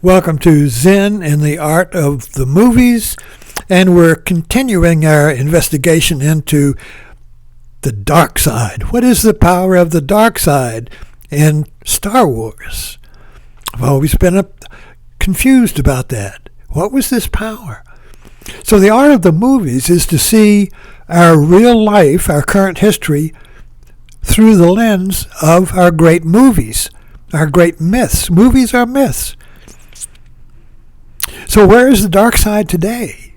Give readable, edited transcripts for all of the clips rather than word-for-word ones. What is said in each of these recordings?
Welcome to Zen and the Art of the Movies, and we're continuing our investigation into the dark side. What is the power of the dark side in Star Wars? I've always been confused about that. What was this power? So the art of the movies is to see our real life, our current history, through the lens of our great movies, our great myths. Movies are myths. So where is the dark side today?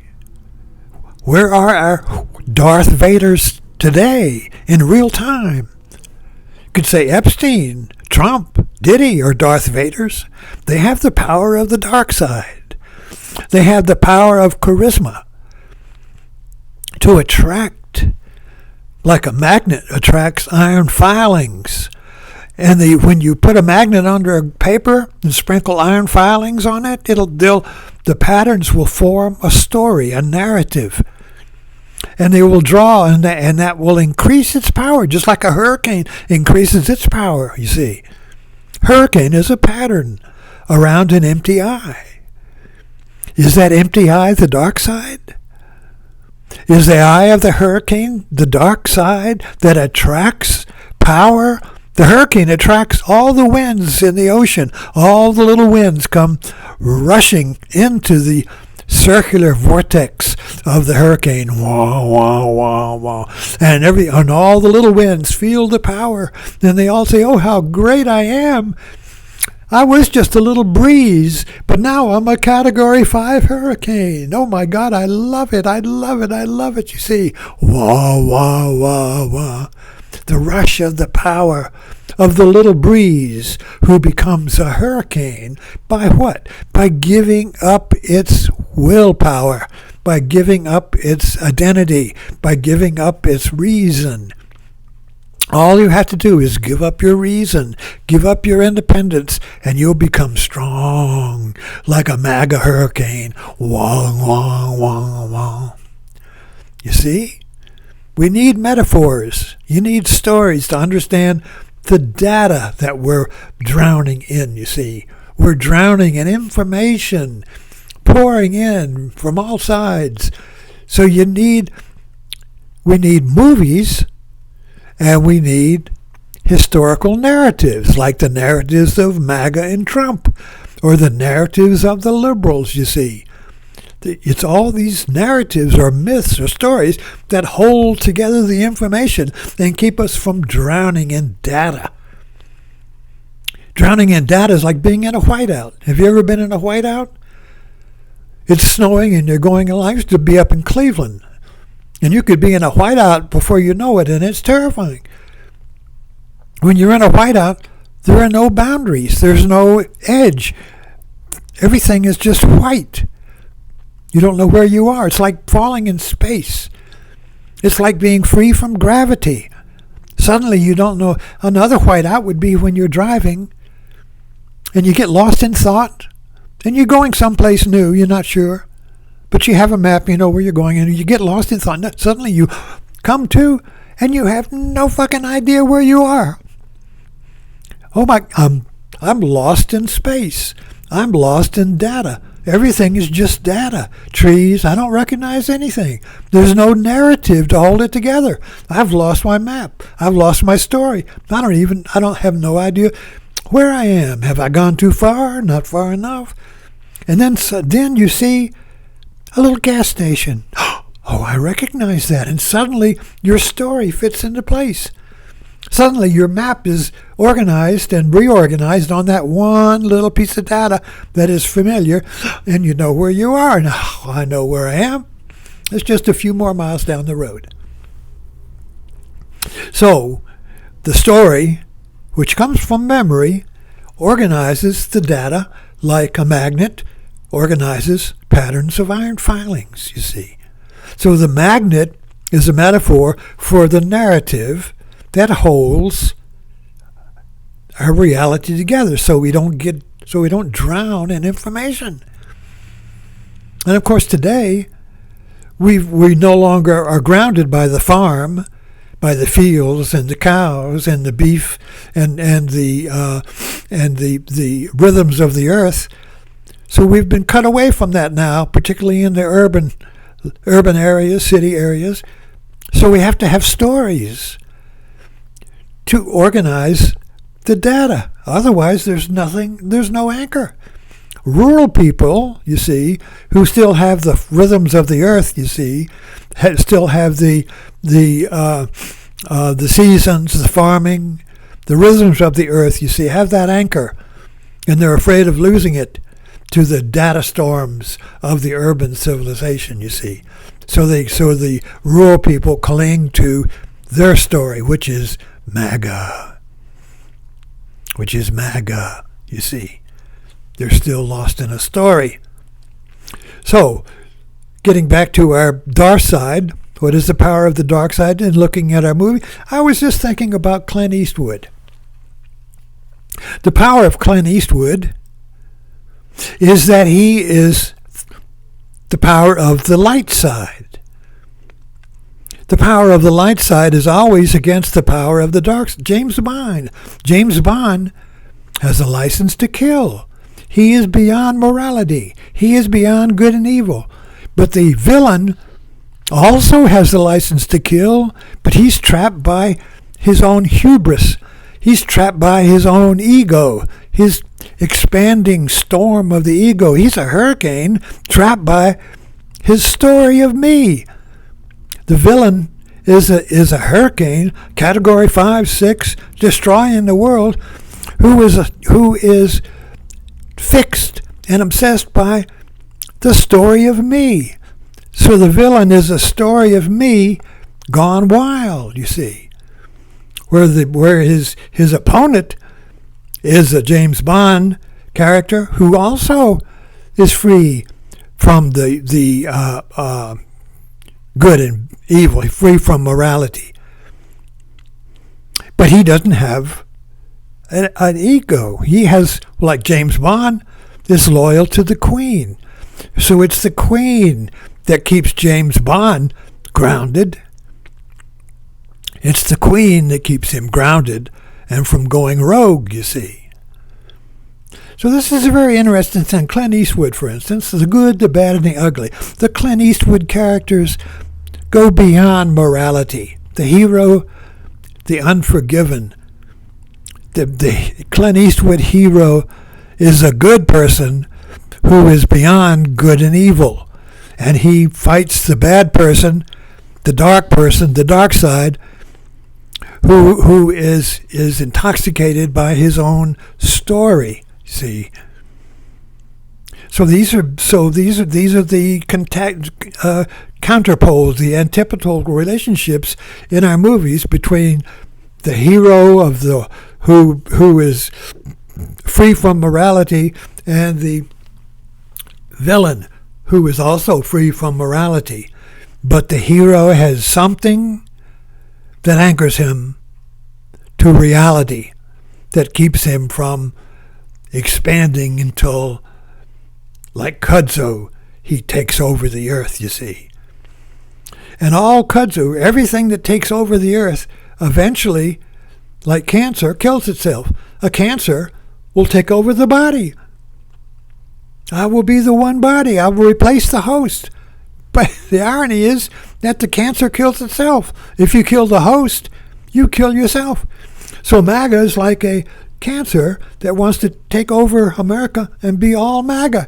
Where are our Darth Vaders today in real time? You could say Epstein, Trump, Diddy are Darth Vaders. They have the power of the dark side. They have the power of charisma to attract, like a magnet attracts iron filings. And when you put a magnet under a paper and sprinkle iron filings on it, the patterns will form a story, a narrative. And they will draw, and that will increase its power, just like a hurricane increases its power, you see. Hurricane is a pattern around an empty eye. Is that empty eye the dark side? Is the eye of the hurricane the dark side that attracts power? The hurricane attracts all the winds in the ocean. All the little winds come rushing into the circular vortex of the hurricane. Wah, wah, wah, wah. And all the little winds feel the power. And they all say, "Oh, how great I am. I was just a little breeze, but now I'm a Category 5 hurricane. Oh my God, I love it, I love it, I love it." You see, wah, wah, wah, wah. The rush of the power of the little breeze who becomes a hurricane by what? By giving up its willpower, by giving up its identity, by giving up its reason. All you have to do is give up your reason, give up your independence, and you'll become strong like a MAGA hurricane. Wah, wah, wah, wah. You see? We need metaphors. You need stories to understand the data that we're drowning in, you see. We're drowning in information pouring in from all sides. So we need movies, and we need historical narratives, like the narratives of MAGA and Trump, or the narratives of the liberals, you see. It's all these narratives or myths or stories that hold together the information and keep us from drowning in data. Drowning in data is like being in a whiteout. Have you ever been in a whiteout? It's snowing and you're going along. I used to be up in Cleveland. And you could be in a whiteout before you know it, and it's terrifying. When you're in a whiteout, there are no boundaries. There's no edge. Everything is just white. You don't know where you are. It's like falling in space. It's like being free from gravity. Suddenly you don't know. Another whiteout would be when you're driving and you get lost in thought and you're going someplace new, you're not sure, but you have a map, you know where you're going, and you get lost in thought. Suddenly you come to and you have no fucking idea where you are. Oh my, I'm lost in space. I'm lost in data. Everything is just data. Trees, I don't recognize anything. There's no narrative to hold it together. I've lost my map. I've lost my story. I don't have no idea where I am. Have I gone too far? Not far enough? And then you see a little gas station. Oh, I recognize that. And suddenly your story fits into place. Suddenly your map is organized and reorganized on that one little piece of data that is familiar, and you know where you are. Now, I know where I am. It's just a few more miles down the road. So the story, which comes from memory, organizes the data like a magnet organizes patterns of iron filings, you see. So the magnet is a metaphor for the narrative that holds our reality together, so we don't drown in information. And of course today we no longer are grounded by the farm, by the fields and the cows and the beef and the rhythms of the earth. So we've been cut away from that now, particularly in the urban areas, city areas. So we have to have stories to organize the data. Otherwise, there's no anchor. Rural people, you see, who still have the rhythms of the earth, you see, still have the seasons, the farming, the rhythms of the earth, you see, have that anchor, and they're afraid of losing it to the data storms of the urban civilization, you see. So the rural people cling to their story, which is MAGA, you see. They're still lost in a story. So, getting back to our dark side, what is the power of the dark side? And looking at our movie, I was just thinking about Clint Eastwood. The power of Clint Eastwood is that he is the power of the light side. The power of the light side is always against the power of the dark side. James Bond has a license to kill. He is beyond morality. He is beyond good and evil. But the villain also has the license to kill, but he's trapped by his own hubris. He's trapped by his own ego, his expanding storm of the ego. He's a hurricane trapped by his story of me. The villain is a hurricane, category 5, 6, destroying the world, who is fixed and obsessed by the story of me. So the villain is a story of me gone wild, you see. Where his opponent is a James Bond character who also is free from the good and evil, free from morality. But he doesn't have an ego. He has, like James Bond, is loyal to the Queen. So it's the Queen that keeps James Bond grounded. It's the Queen that keeps him grounded and from going rogue, you see. So this is a very interesting thing. Clint Eastwood, for instance, the good, the bad, and the ugly. The Clint Eastwood characters go beyond morality. The hero, the unforgiven. The Clint Eastwood hero is a good person who is beyond good and evil. And he fights the bad person, the dark side, who is intoxicated by his own story. See, so these are the counterpoles, the antipodal relationships in our movies between the hero of who is free from morality and the villain who is also free from morality, but the hero has something that anchors him to reality, that keeps him from expanding until, like kudzu, he takes over the earth, you see. And all kudzu, everything that takes over the earth, eventually, like cancer, kills itself. A cancer will take over the body. I will be the one body. I will replace the host. But the irony is that the cancer kills itself. If you kill the host, you kill yourself. So MAGA is like a cancer that wants to take over America and be all MAGA.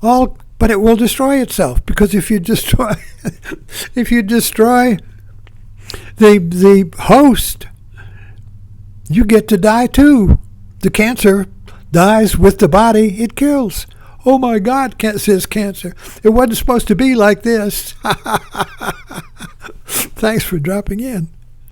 But it will destroy itself, because if you destroy the host, you get to die too. The cancer dies with the body it kills. Oh my God, says cancer. It wasn't supposed to be like this. Thanks for dropping in.